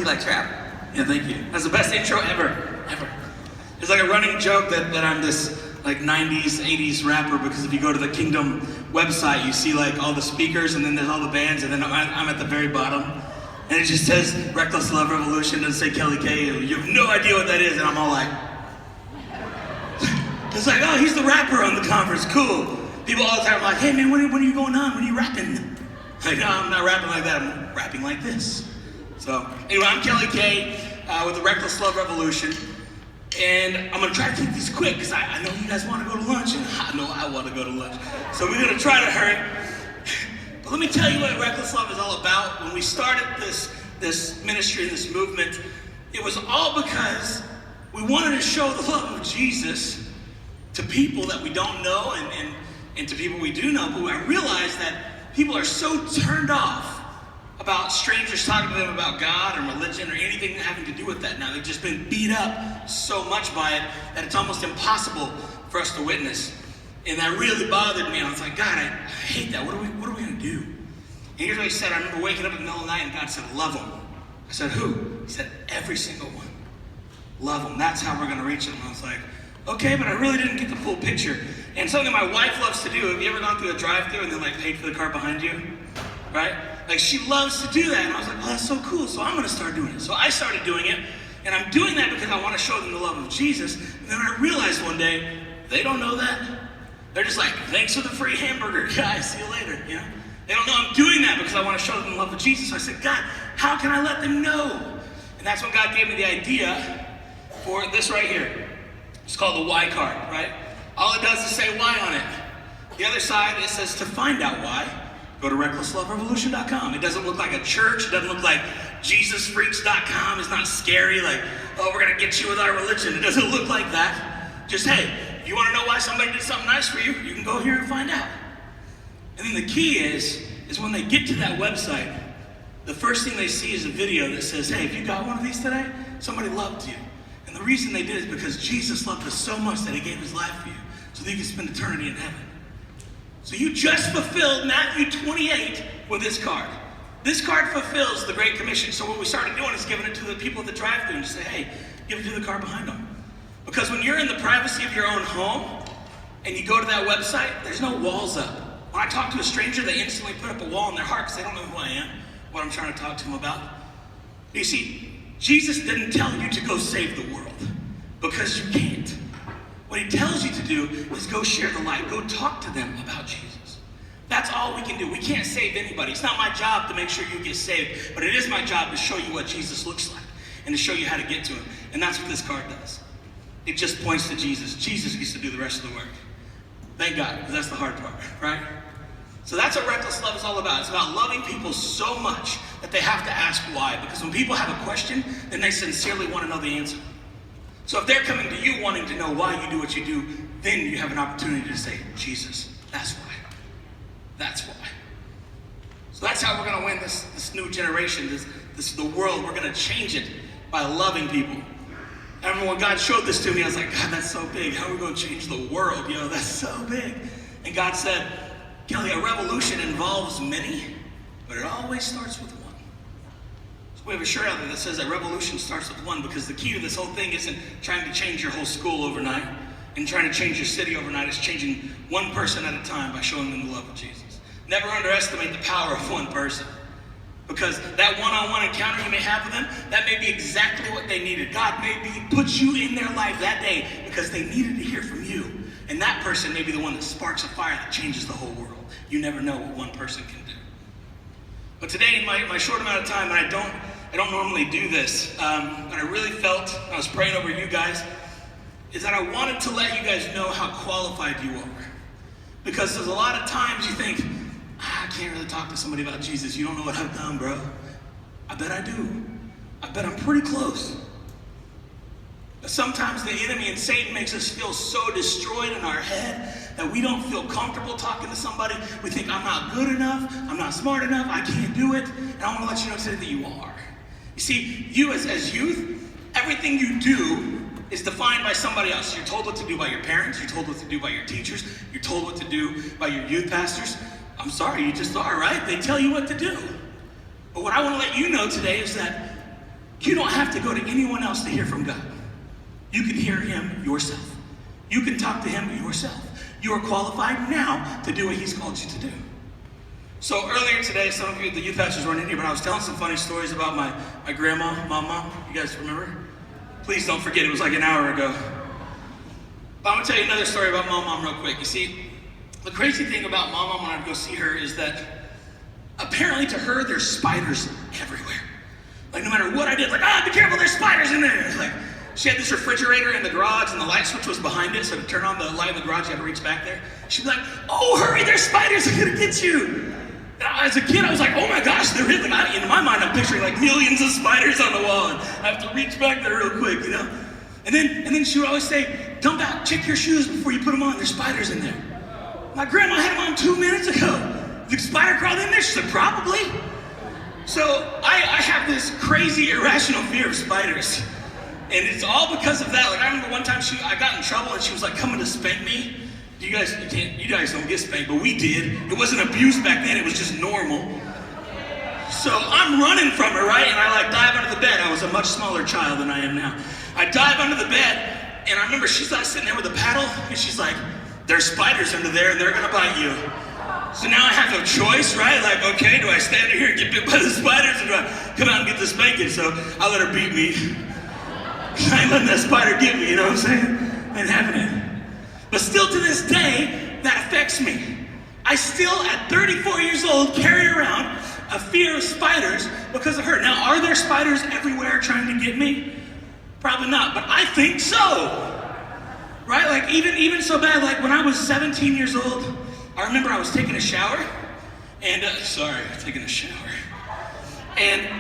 he likes rap. Yeah, thank you. That's the best intro ever. It's like a running joke that I'm this like 90s, 80s rapper, because if you go to the Kingdom website, you see like all the speakers and then there's all the bands, and then I'm at the very bottom. And it just says Reckless Love Revolution, doesn't say Kelly K. You have no idea what that is, and I'm all like, it's like, oh, he's the rapper on the conference, cool. People all the time are like, hey man, when are you going on? When are you rapping? Like, no, I'm not rapping like that, I'm rapping like this. So, anyway, I'm Kelly K with the Reckless Love Revolution. And I'm gonna try to keep these quick, because I know you guys wanna go to lunch, and I know I wanna go to lunch. So we're gonna try to hurry. But let me tell you what Reckless Love is all about. When we started this ministry, this movement, it was all because we wanted to show the love of Jesus to people that we don't know and to people we do know. But I realized that people are so turned off about strangers talking to them about God or religion or anything having to do with that now. They've just been beat up so much by it that it's almost impossible for us to witness. And that really bothered me. I was like, God, I hate that. What are we gonna do? And here's what he said. I remember waking up in the middle of the night and God said, love them. I said, who? He said, every single one. Love them. That's how we're gonna reach them. And I was like, okay, but I really didn't get the full picture. And something my wife loves to do, have you ever gone through a drive-thru and then like paid for the car behind you? Right? Like, she loves to do that. And I was like, oh, that's so cool. So I'm gonna start doing it. So I started doing it. And I'm doing that because I want to show them the love of Jesus. And then I realized one day, they don't know that. They're just like, thanks for the free hamburger, guys, see you later, you know? They don't know I'm doing that because I want to show them the love of Jesus. So I said, God, how can I let them know? And that's when God gave me the idea for this right here. It's called the why card, right? All it does is say why on it. The other side, it says to find out why, go to recklessloverevolution.com. It doesn't look like a church. It doesn't look like JesusFreaks.com. It's not scary, like, oh, we're going to get you with our religion. It doesn't look like that. Just, hey, if you want to know why somebody did something nice for you, you can go here and find out. And then the key is when they get to that website, the first thing they see is a video that says, hey, if you got one of these today, somebody loved you. And the reason they did is because Jesus loved us so much that he gave his life for you so that you can spend eternity in heaven. So you just fulfilled Matthew 28 with this card. This card fulfills the Great Commission. So what we started doing is giving it to the people at the drive-thru and just say, hey, give it to the car behind them. Because when you're in the privacy of your own home and you go to that website, there's no walls up. When I talk to a stranger, they instantly put up a wall in their heart because they don't know who I am, what I'm trying to talk to them about. You see, Jesus didn't tell you to go save the world because you can't. What he tells you to do is go share the light, go talk to them about Jesus. That's all we can do. We can't save anybody. It's not my job to make sure you get saved, but it is my job to show you what Jesus looks like and to show you how to get to him. And that's what this card does. It just points to Jesus. Jesus gets to do the rest of the work. Thank God, because that's the hard part, right? So that's what Reckless Love is all about. It's about loving people so much that they have to ask why. Because when people have a question, then they sincerely want to know the answer. So if they're coming to you wanting to know why you do what you do, then you have an opportunity to say, Jesus, that's why. That's why. So that's how we're going to win this new generation, the world. We're going to change it by loving people. I remember when God showed this to me, I was like, God, that's so big. How are we going to change the world? Yo, that's so big. And God said, Kelly, a revolution involves many, but it always starts with one. So we have a shirt out there that says that revolution starts with one, because the key to this whole thing isn't trying to change your whole school overnight and trying to change your city overnight. It's changing one person at a time by showing them the love of Jesus. Never underestimate the power of one person. Because that one-on-one encounter you may have with them, that may be exactly what they needed. God may put you in their life that day because they needed to hear from you. And that person may be the one that sparks a fire that changes the whole world. You never know what one person can do. But today, in my short amount of time, and I don't normally do this, but I really felt, I was praying over you guys, is that I wanted to let you guys know how qualified you are. Because there's a lot of times you think, I can't really talk to somebody about Jesus. You don't know what I've done, bro. I bet I do. I bet I'm pretty close. But sometimes the enemy and Satan makes us feel so destroyed in our head that we don't feel comfortable talking to somebody. We think, I'm not good enough. I'm not smart enough. I can't do it. And I want to let you know today that you are. You see, you as youth, everything you do is defined by somebody else. You're told what to do by your parents. You're told what to do by your teachers. You're told what to do by your youth pastors. I'm sorry, you just are, right? They tell you what to do. But what I want to let you know today is that You don't have to go to anyone else to hear from God. You can hear him yourself. You can talk to him yourself. You are qualified now to do what he's called you to do. So earlier today, some of you, the youth pastors weren't in here, but I was telling some funny stories about my grandma, mom. You guys remember? Please don't forget, it was like an hour ago. But I'm going to tell you another story about mom real quick. You see, the crazy thing about mom when I go see her is that apparently to her, there's spiders everywhere. Like no matter what I did, like, be careful, there's spiders in there. It's like, she had this refrigerator in the garage and the light switch was behind it, so to turn on the light in the garage, you had to reach back there. She'd be like, oh, hurry, there's spiders, I'm gonna get you. And as a kid, I was like, oh my gosh, there is. Like, in my mind, I'm picturing like millions of spiders on the wall, and I have to reach back there real quick, you know? And then she would always say, dump out, check your shoes before you put them on, there's spiders in there. My grandma had them on 2 minutes ago. The spider crawled in there? She said, probably. So I have this crazy, irrational fear of spiders. And it's all because of that. Like I remember one time I got in trouble and she was like coming to spank me. You guys don't get spanked, but we did. It wasn't abuse back then, it was just normal. So I'm running from her, right? And I like dive under the bed. I was a much smaller child than I am now. I dive under the bed, and I remember she's like sitting there with a paddle, and she's like, there's spiders under there, and they're gonna bite you. So now I have no choice, right? Like, okay, do I stand here and get bit by the spiders, or do I come out and get the spanking? So I let her beat me. I ain't letting that spider get me, you know what I'm saying? I ain't having it. But still to this day, that affects me. I still, at 34 years old, carry around a fear of spiders because of her. Now, are there spiders everywhere trying to get me? Probably not, but I think so. Right? Like, even so bad, like when I was 17 years old, I remember I was taking a shower, and, and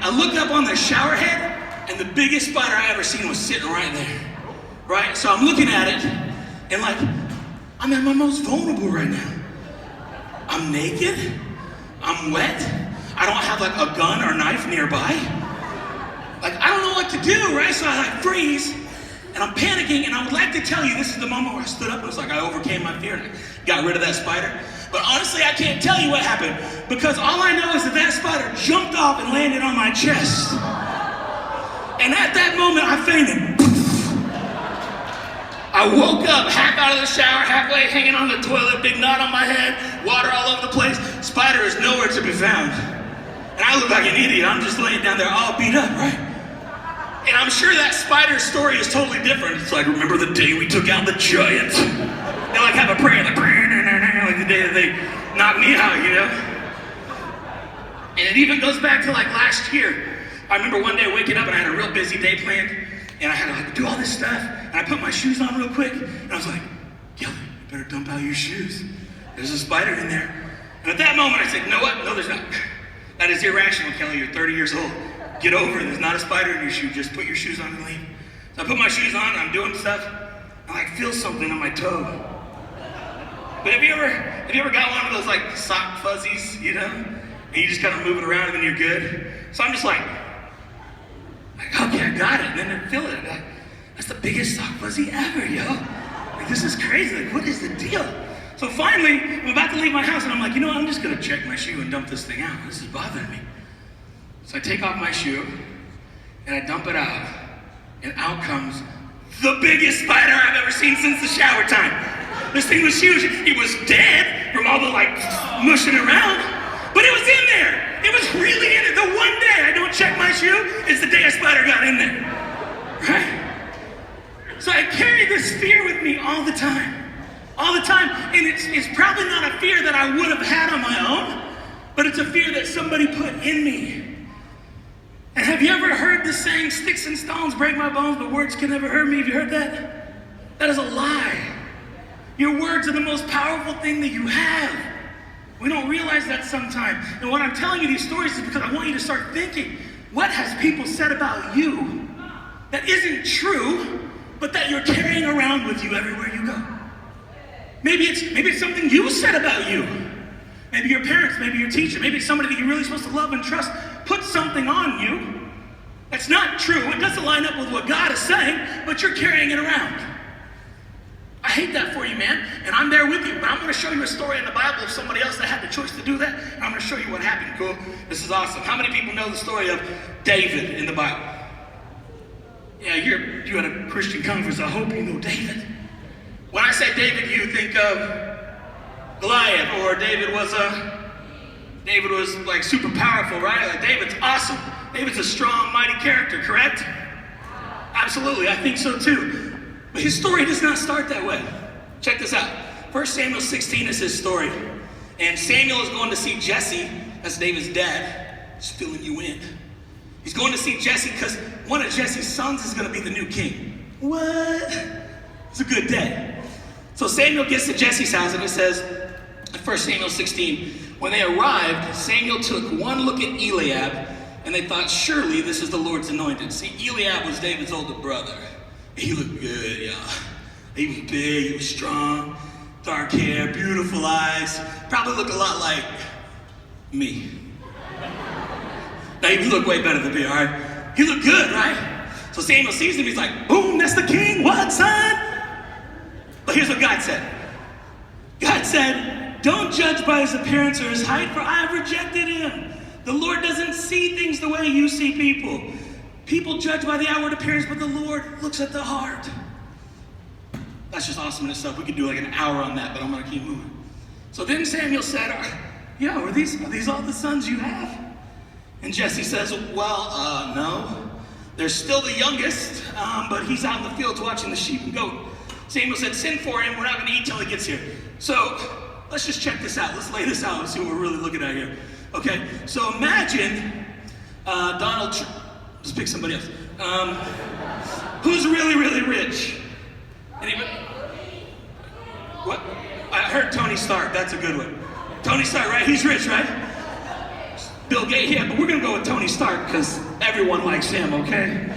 I looked up on the shower head, and the biggest spider I ever seen was sitting right there, right? So I'm looking at it, and like, I'm at my most vulnerable right now. I'm naked, I'm wet, I don't have like a gun or knife nearby. Like, I don't know what to do, right? So I like freeze, and I'm panicking, and I would like to tell you this is the moment where I stood up and was like, I overcame my fear, and I got rid of that spider. But honestly, I can't tell you what happened, because all I know is that spider jumped off and landed on my chest. And at that moment, I fainted. I woke up half out of the shower, halfway hanging on the toilet, big knot on my head, water all over the place. Spider is nowhere to be found. And I look like an idiot. I'm just laying down there all beat up, right? And I'm sure that spider story is totally different. It's like, remember the day we took out the giant? They like have a prayer, like the day that they knocked me out, you know? And it even goes back to like last year. I remember one day waking up and I had a real busy day planned, and I had to like do all this stuff, and I put my shoes on real quick, and I was like, Kelly, you better dump out your shoes. There's a spider in there. And at that moment I said, you know what? No, there's not. That is irrational, Kelly. You're 30 years old. Get over it. There's not a spider in your shoe. Just put your shoes on and leave. So I put my shoes on, and I'm doing stuff, and I feel something on my toe. But have you ever got one of those like sock fuzzies, you know? And you just kind of move it around and then you're good. So I'm just like, okay, I got it. And then I feel it. Like, that's the biggest sock fuzzy ever, yo. Like, this is crazy. Like, what is the deal? So finally, I'm about to leave my house, and I'm like, you know what? I'm just gonna check my shoe and dump this thing out. This is bothering me. So I take off my shoe, and I dump it out, and out comes the biggest spider I've ever seen since the shower time. This thing was huge. It was dead from all the like mushing around, but it was in there. It was really in it. The one day I don't check my shoe is the day a spider got in there, right? So I carry this fear with me all the time, and it's probably not a fear that I would have had on my own, but it's a fear that somebody put in me. And have you ever heard the saying, sticks and stones break my bones, but words can never hurt me? Have you heard that? That is a lie. Your words are the most powerful thing that you have. We don't realize that sometimes. And when I'm telling you these stories is because I want you to start thinking, what has people said about you that isn't true, but that you're carrying around with you everywhere you go? Maybe it's something you said about you. Maybe your parents, maybe your teacher, maybe it's somebody that you're really supposed to love and trust put something on you that's not true. It doesn't line up with what God is saying, but you're carrying it around. I hate that for you, man, and I'm there with you, but I'm going to show you a story in the Bible of somebody else that had the choice to do that, and I'm going to show you what happened. Cool? This is awesome. How many people know the story of David in the Bible? Yeah, you at a Christian conference. I hope you know David. When I say David, you think of Goliath, or David was like super powerful, right? Like David's awesome. David's a strong, mighty character, correct? Absolutely, I think so too. But his story does not start that way. Check this out. 1 Samuel 16 is his story. And Samuel is going to see Jesse, that's David's dad, just filling you in. He's going to see Jesse because one of Jesse's sons is going to be the new king. What? It's a good day. So Samuel gets to Jesse's house, and it says, in 1 Samuel 16, when they arrived, Samuel took one look at Eliab, and they thought, surely this is the Lord's anointed. See, Eliab was David's older brother. He looked good, y'all. He was big, he was strong, dark hair, beautiful eyes. Probably looked a lot like me. Now, he looked way better than me, all right? He looked good, right? So Samuel sees him, he's like, boom, that's the king, what, son? But here's what God said. God said, don't judge by his appearance or his height, for I have rejected him. The Lord doesn't see things the way you see people. People judge by the outward appearance, but the Lord looks at the heart. That's just awesome in itself. We could do like an hour on that, but I'm gonna keep moving. So then Samuel said, are these all the sons you have? And Jesse says, well, no. They're still the youngest, but he's out in the fields watching the sheep and goat. Samuel said, send for him. We're not gonna eat till he gets here. So let's just check this out. Let's lay this out and see what we're really looking at here. Okay, so imagine Donald Trump. Just pick somebody else. Who's really, really rich? Anybody? What? I heard Tony Stark. That's a good one. Tony Stark, right? He's rich, right? Bill Gates, yeah, but we're gonna go with Tony Stark because everyone likes him, okay?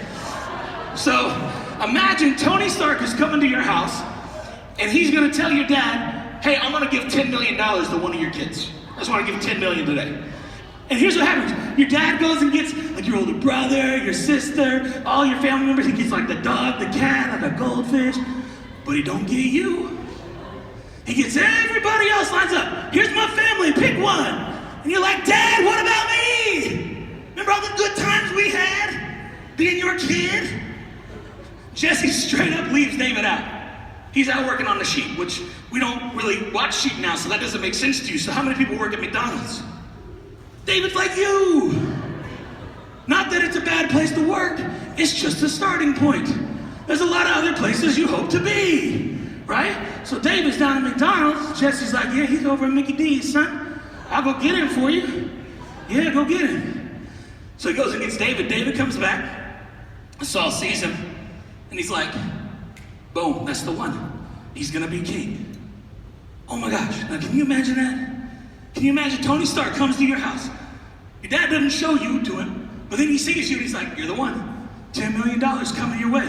So imagine Tony Stark is coming to your house and he's gonna tell your dad, hey, I'm gonna give $10 million to one of your kids. I just wanna give $10 million today. And here's what happens. Your dad goes and gets like your older brother, your sister, all your family members. He gets like the dog, the cat, like a goldfish, but he don't get you. He gets everybody else lines up. Here's my family, pick one. And you're like, Dad, what about me? Remember all the good times we had being your kid? Jesse straight up leaves David out. He's out working on the sheep, which we don't really watch sheep now, so that doesn't make sense to you. So how many people work at McDonald's? David's like you. Not that it's a bad place to work, it's just a starting point. There's a lot of other places you hope to be, right? So David's down at McDonald's. Jesse's like, yeah, he's over at Mickey D's, son. I'll go get him for you. Yeah, go get him. So he goes and gets David. David comes back. Saul sees him, and he's like, boom, that's the one. He's gonna be king. Oh my gosh, now can you imagine that? Can you imagine Tony Stark comes to your house? Your dad doesn't show you to him, but then he sees you and he's like, you're the one. $10 million coming your way.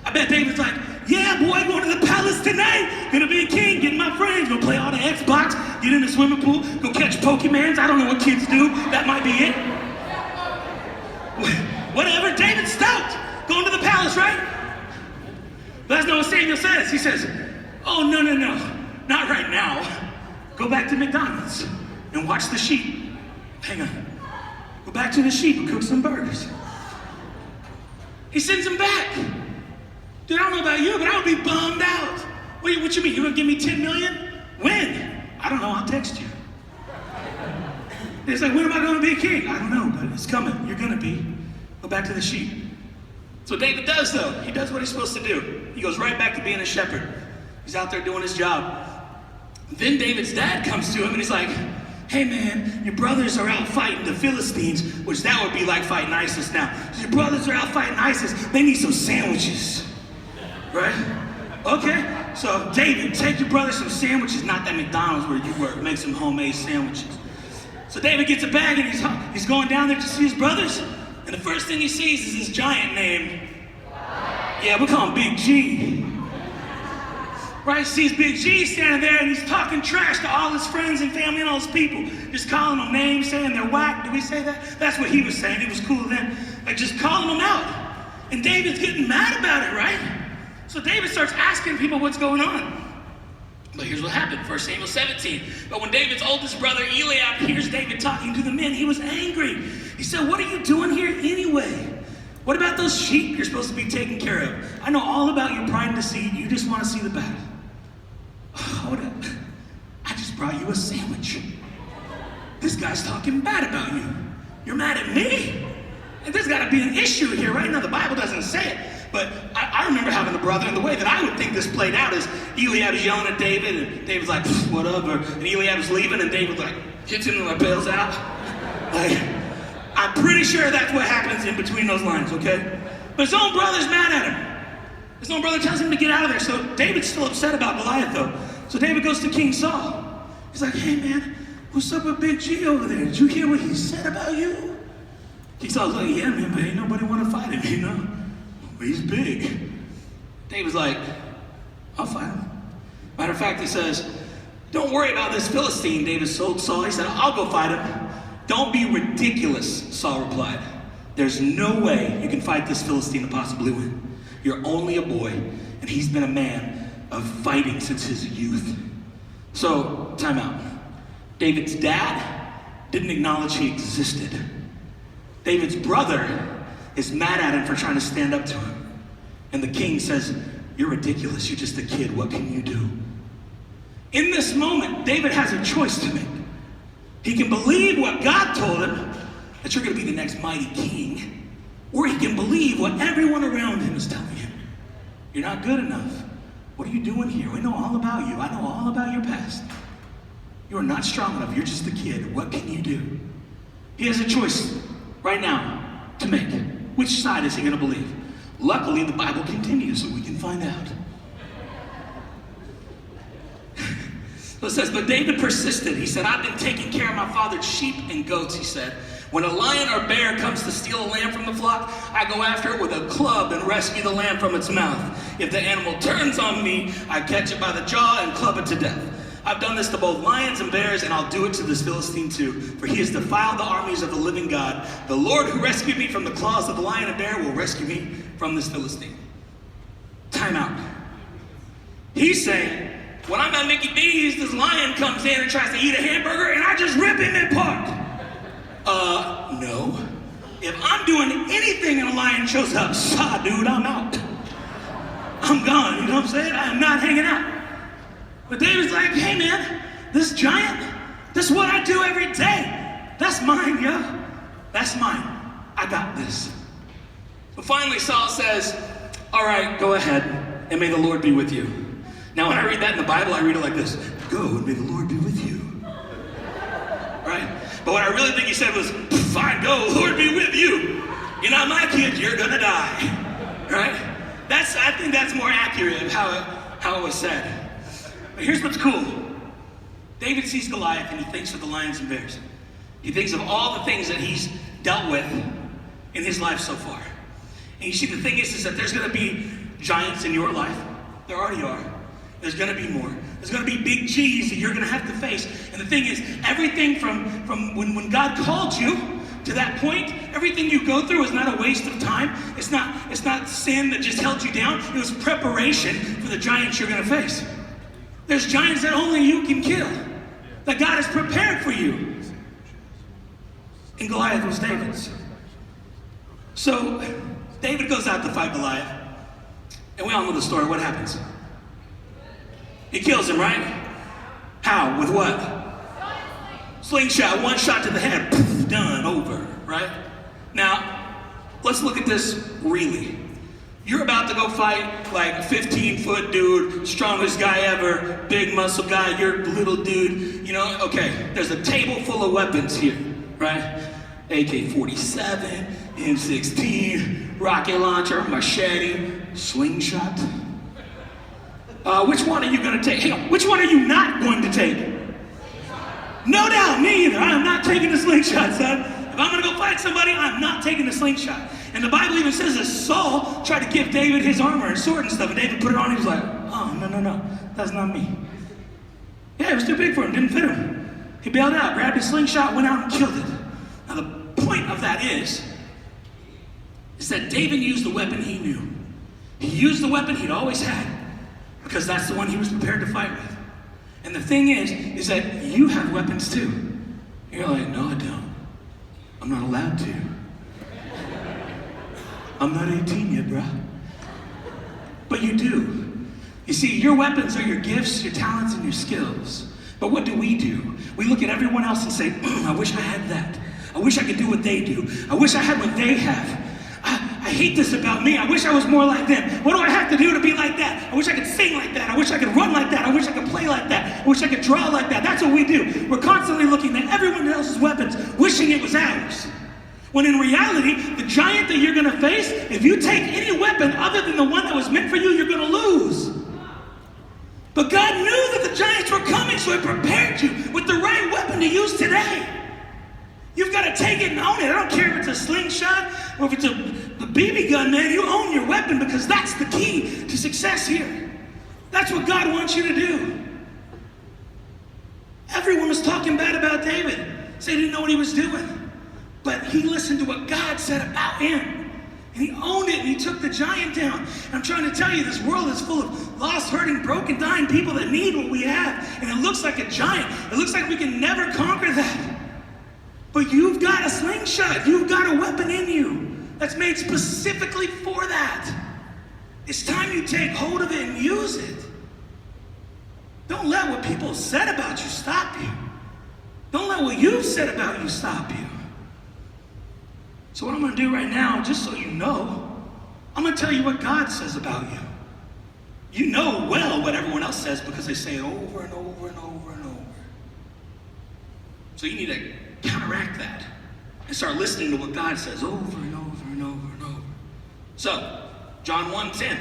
I bet David's like, yeah, boy, going to the palace tonight. Gonna be a king, getting my friends, gonna play all the Xbox, get in the swimming pool, go catch Pokemans. I don't know what kids do. That might be it. Whatever, David's stoked. Going to the palace, right? But that's not what Samuel says. He says, oh, no, not right now. Go back to McDonald's and watch the sheep. Hang on. Go back to the sheep and cook some burgers. He sends him back. Dude, I don't know about you, but I would be bummed out. What you mean? You gonna give me $10 million? When? I don't know, I'll text you. He's like, when am I gonna be a king? I don't know, but it's coming. You're gonna be. Go back to the sheep. So David does, though. He does what he's supposed to do. He goes right back to being a shepherd. He's out there doing his job. Then David's dad comes to him and he's like, hey man, your brothers are out fighting the Philistines, which that would be like fighting ISIS now. So your brothers are out fighting ISIS, they need some sandwiches, right? Okay, so David, take your brother some sandwiches, not that McDonald's where you work, make some homemade sandwiches. So David gets a bag and he's going down there to see his brothers, and the first thing he sees is this giant named, yeah, we call him Big G. Right, sees Big G standing there and he's talking trash to all his friends and family and all his people. Just calling them names, saying they're whack. Did we say that? That's what he was saying. It was cool then. Like just calling them out. And David's getting mad about it, right? So David starts asking people what's going on. But here's what happened, 1 Samuel 17. But when David's oldest brother Eliab hears David talking to the men, he was angry. He said, what are you doing here anyway? What about those sheep you're supposed to be taking care of? I know all about your pride and deceit. You just want to see the battle. Hold up. I just brought you a sandwich. This guy's talking bad about you. You're mad at me? And there's got to be an issue here, right? Now, the Bible doesn't say it, but I remember having a brother, and the way that I would think this played out is Eliab is yelling at David, and David's like, whatever, and Eliab's leaving, and David like hits him and like bails out. Like, I'm pretty sure that's what happens in between those lines, okay? But his own brother's mad at him. His own brother tells him to get out of there. So David's still upset about Goliath, though. So David goes to King Saul. He's like, hey, man, what's up with Big G over there? Did you hear what he said about you? King Saul's like, yeah, man, but ain't nobody want to fight him, you know? But he's big. David's like, I'll fight him. Matter of fact, he says, don't worry about this Philistine, David told Saul. He said, I'll go fight him. Don't be ridiculous, Saul replied. There's no way you can fight this Philistine and possibly win. You're only a boy, and he's been a man of fighting since his youth. So, time out. David's dad didn't acknowledge he existed. David's brother is mad at him for trying to stand up to him. And the king says, you're ridiculous, you're just a kid, what can you do? In this moment, David has a choice to make. He can believe what God told him, that you're going to be the next mighty king, or he can believe what everyone around him is telling him. You're not good enough. What are you doing here? We know all about you. I know all about your past. You are not strong enough. You're just a kid. What can you do? He has a choice right now to make. Which side is he going to believe? Luckily, the Bible continues so we can find out. So it says, but David persisted. He said, I've been taking care of my father's sheep and goats, he said. When a lion or bear comes to steal a lamb from the flock, I go after it with a club and rescue the lamb from its mouth. If the animal turns on me, I catch it by the jaw and club it to death. I've done this to both lions and bears, and I'll do it to this Philistine too. For he has defiled the armies of the living God. The Lord who rescued me from the claws of the lion and bear will rescue me from this Philistine. Time out. He's saying, when I'm at Mickey D's, this lion comes in and tries to eat a hamburger, and I just rip him apart. No. If I'm doing anything and a lion shows up, dude, I'm out. I'm gone, you know what I'm saying? I am not hanging out. But David's like, hey man, this giant, this is what I do every day. That's mine, yo. That's mine. I got this. But finally Saul says, all right, go ahead, and may the Lord be with you. Now when I read that in the Bible, I read it like this. Go, and may the Lord be with you. Right? But what I really think he said was, fine, go, Lord be with you. You're not my kid, you're gonna die. Right? I think that's more accurate of how it was said. But here's what's cool. David sees Goliath and he thinks of the lions and bears. He thinks of all the things that he's dealt with in his life so far. And you see, the thing is that there's gonna be giants in your life. There already are. There's gonna be more. There's gonna be big G's that you're gonna have to face. And the thing is, everything from when God called you to that point, everything you go through is not a waste of time. It's not sin that just held you down. It was preparation for the giants you're gonna face. There's giants that only you can kill, that God has prepared for you. And Goliath was David's. So David goes out to fight Goliath. And we all know the story. What happens? He kills him, right? How? With what? Slingshot, one shot to the head, poof, done, over, right? Now, let's look at this really. You're about to go fight like 15-foot dude, strongest guy ever, big muscle guy, you're little dude, you know, okay, there's a table full of weapons here, right? AK-47, M16, rocket launcher, machete, slingshot. Which one are you going to take? Hang on, which one are you not going to take? No doubt, me either. I am not taking the slingshot, son. If I'm going to go fight somebody, I'm not taking the slingshot. And the Bible even says that Saul tried to give David his armor and sword and stuff, and David put it on, and he was like, oh, no, that's not me. Yeah, it was too big for him, didn't fit him. He bailed out, grabbed his slingshot, went out and killed it. Now the point of that is that David used the weapon he knew. He used the weapon he'd always had, because that's the one he was prepared to fight with. And the thing is that you have weapons too. You're like, no, I don't. I'm not allowed to. I'm not 18 yet, bruh. But you do. You see, your weapons are your gifts, your talents, and your skills. But what do? We look at everyone else and say, I wish I had that. I wish I could do what they do. I wish I had what they have. I hate this about me. I wish I was more like them. What do I have to do to be like that? I wish I could sing like that. I wish I could run like that. I wish I could play like that. I wish I could draw like that. That's what we do. We're constantly looking at everyone else's weapons, wishing it was ours. When in reality, the giant that you're gonna face, if you take any weapon other than the one that was meant for you, you're gonna lose. But God knew that the giants were coming, so he prepared you with the right weapon to use today. You've got to take it and own it. I don't care if it's a slingshot or if it's a BB gun, man. You own your weapon because that's the key to success here. That's what God wants you to do. Everyone was talking bad about David. They didn't know what he was doing. But he listened to what God said about him. And he owned it and he took the giant down. And I'm trying to tell you, this world is full of lost, hurting, broken, dying people that need what we have. And it looks like a giant. It looks like we can never conquer that. But you've got a slingshot. You've got a weapon in you that's made specifically for that. It's time you take hold of it and use it. Don't let what people said about you stop you. Don't let what you've said about you stop you. So what I'm going to do right now, just so you know, I'm going to tell you what God says about you. You know well what everyone else says because they say it over and over and over and over. So you need to counteract that and start listening to what God says over and over and over and over. So, John 1:10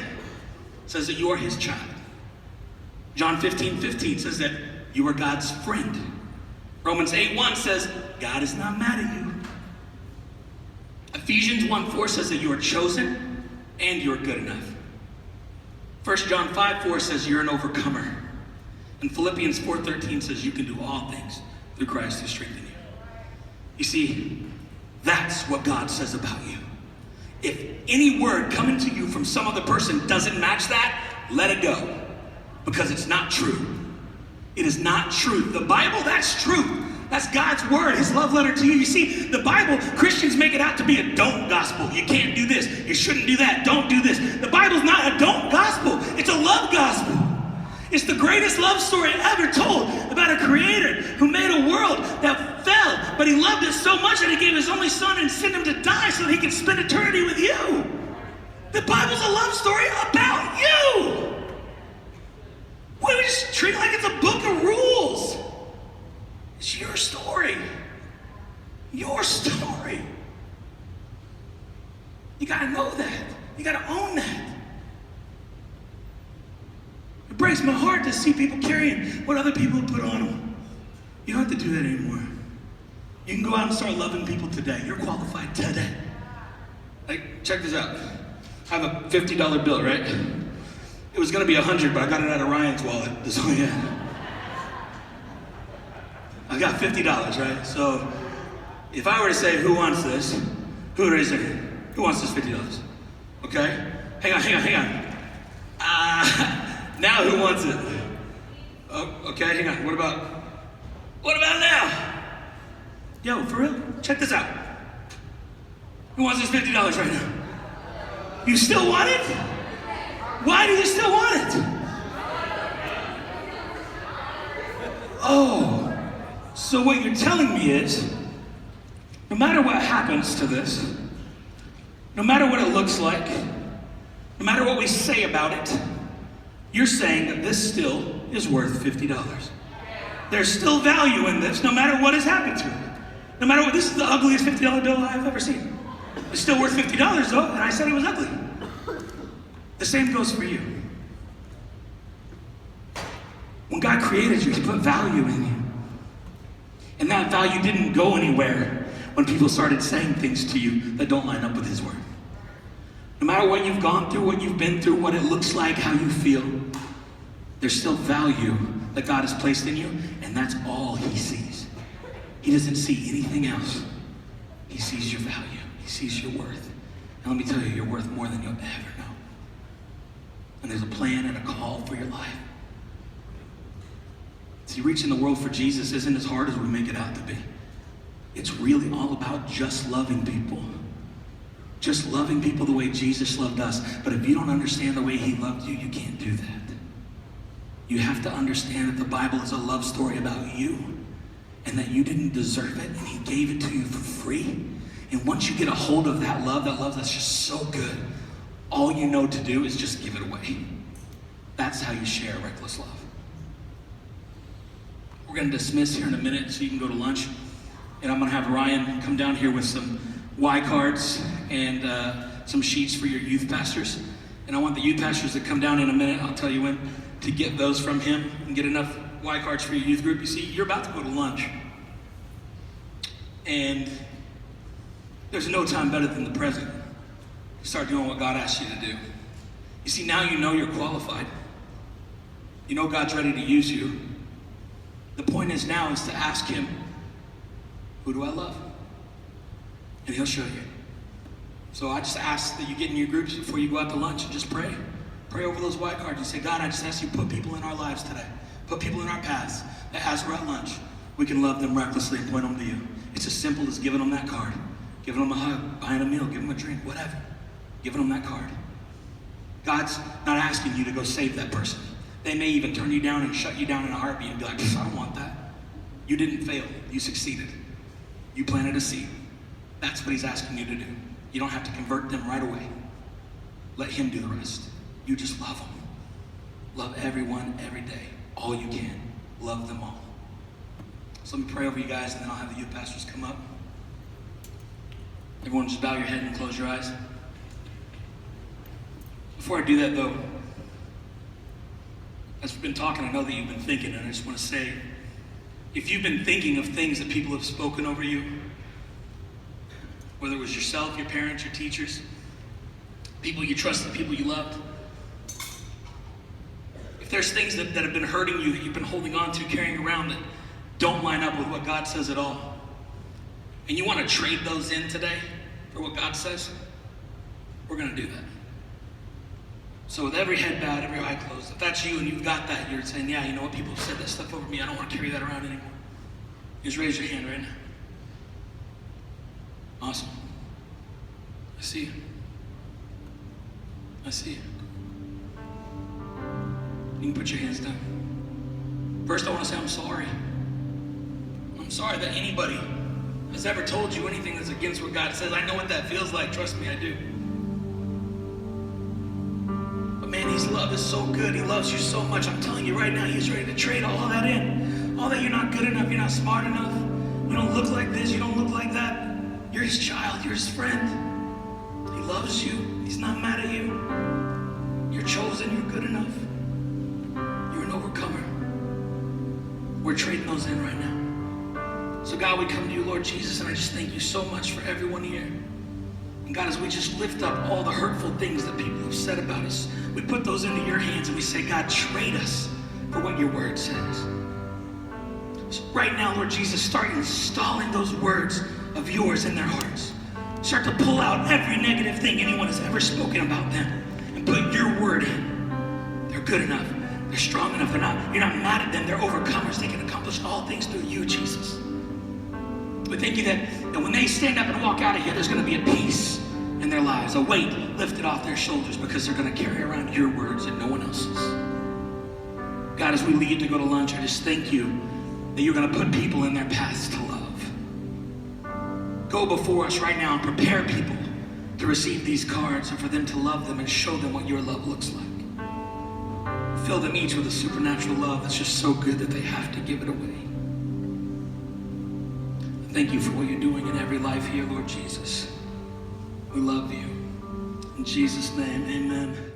says that you are his child. John 15:15 says that you are God's friend. Romans 8:1 says God is not mad at you. Ephesians 1:4 says that you are chosen and you are good enough. 1 John 5:4 says you're an overcomer. And Philippians 4:13 says you can do all things through Christ who strengthens you. You see, that's what God says about you. If any word coming to you from some other person doesn't match that, let it go. Because it's not true. It is not truth. The Bible, that's truth. That's God's word, his love letter to you. You see, the Bible, Christians make it out to be a don't gospel. You can't do this. You shouldn't do that. Don't do this. The Bible's not a don't gospel. It's a love gospel. It's the greatest love story ever told about a creator who made a world that fell, but he loved it so much that he gave his only son and sent him to die so that he could spend eternity with you. The Bible's a love story about you. We just treat it like it's a book of rules. It's your story. Your story. You gotta know that. You gotta own that. It breaks my heart to see people carrying what other people put on them. You don't have to do that anymore. You can go out and start loving people today. You're qualified today. Like, check this out. I have a $50 bill, right? It was gonna be $100, but I got it out of Ryan's wallet. That's all I had. I got $50, right? So if I were to say, who wants this? Who would raise their hand? Who wants this $50? Okay? Hang on. Now who wants it? Oh, okay, hang on. What about now? Yo, for real? Check this out. Who wants this $50 right now? You still want it? Why do you still want it? Oh. So what you're telling me is, no matter what happens to this, no matter what it looks like, no matter what we say about it, you're saying that this still is worth $50. There's still value in this, no matter what has happened to it. No matter what, this is the ugliest $50 bill I've ever seen. It's still worth $50 though, and I said it was ugly. The same goes for you. When God created you, he put value in you. And that value didn't go anywhere when people started saying things to you that don't line up with his word. No matter what you've gone through, what you've been through, what it looks like, how you feel, there's still value that God has placed in you, and that's all he sees. He doesn't see anything else. He sees your value. He sees your worth. And let me tell you, you're worth more than you'll ever know. And there's a plan and a call for your life. See, reaching the world for Jesus isn't as hard as we make it out to be. It's really all about just loving people. Just loving people the way Jesus loved us. But if you don't understand the way he loved you, you can't do that. You have to understand that the Bible is a love story about you and that you didn't deserve it and he gave it to you for free. And once you get a hold of that love that's just so good, all you know to do is just give it away. That's how you share reckless love. We're going to dismiss here in a minute so you can go to lunch. And I'm going to have Ryan come down here with some Y cards and some sheets for your youth pastors. And I want the youth pastors to come down in a minute, I'll tell you when, to get those from him and get enough Y cards for your youth group. You see, you're about to go to lunch. And there's no time better than the present to start doing what God asks you to do. You see, now you know you're qualified. You know God's ready to use you. The point is now is to ask him, who do I love? And he'll show you. So I just ask that you get in your groups before you go out to lunch and just pray. Pray over those white cards and say, God, I just ask you to put people in our lives today. Put people in our paths that as we're at lunch, we can love them recklessly and point them to you. It's as simple as giving them that card, giving them a hug, buying a meal, giving them a drink, whatever. Giving them that card. God's not asking you to go save that person. They may even turn you down and shut you down in a heartbeat and be like, I don't want that. You didn't fail. You succeeded. You planted a seed. That's what he's asking you to do. You don't have to convert them right away. Let him do the rest. You just love them. Love everyone, every day. All you can. Love them all. So let me pray over you guys, and then I'll have the youth pastors come up. Everyone just bow your head and close your eyes. Before I do that, though, as we've been talking, I know that you've been thinking, and I just want to say, if you've been thinking of things that people have spoken over you, whether it was yourself, your parents, your teachers, people you trusted, people you loved, if there's things that have been hurting you, that you've been holding on to, carrying around, that don't line up with what God says at all, and you want to trade those in today for what God says, we're going to do that. So with every head bowed, every eye closed, if that's you and you've got that, you're saying, yeah, you know what, people have said that stuff over me, I don't want to carry that around anymore. Just raise your hand right now. Awesome. I see you. I see you. You can put your hands down. First, I want to say I'm sorry. I'm sorry that anybody has ever told you anything that's against what God says. I know what that feels like. Trust me, I do. But man, his love is so good. He loves you so much. I'm telling you right now, he's ready to trade all that in. All that you're not good enough, you're not smart enough, you don't look like this, you don't look like that. You're his child, you're his friend. He loves you. He's not mad at you. You're chosen, you're good enough. You're an overcomer. We're trading those in right now. So God, we come to you, Lord Jesus, and I just thank you so much for everyone here. And God, as we just lift up all the hurtful things that people have said about us, we put those into your hands and we say, God, trade us for what your word says. So right now, Lord Jesus, start installing those words of yours in their hearts. Start to pull out every negative thing anyone has ever spoken about them and put your word in. They're good enough. They're strong enough. You're not mad at them. They're overcomers. They can accomplish all things through you, Jesus. We thank you that when they stand up and walk out of here, there's going to be a peace in their lives, a weight lifted off their shoulders because they're going to carry around your words and no one else's. God, as we leave to go to lunch, I just thank you that you're going to put people in their paths to love. Go before us right now and prepare people to receive these cards and for them to love them and show them what your love looks like. Fill them each with a supernatural love that's just so good that they have to give it away. Thank you for what you're doing in every life here, Lord Jesus. We love you. In Jesus' name, amen.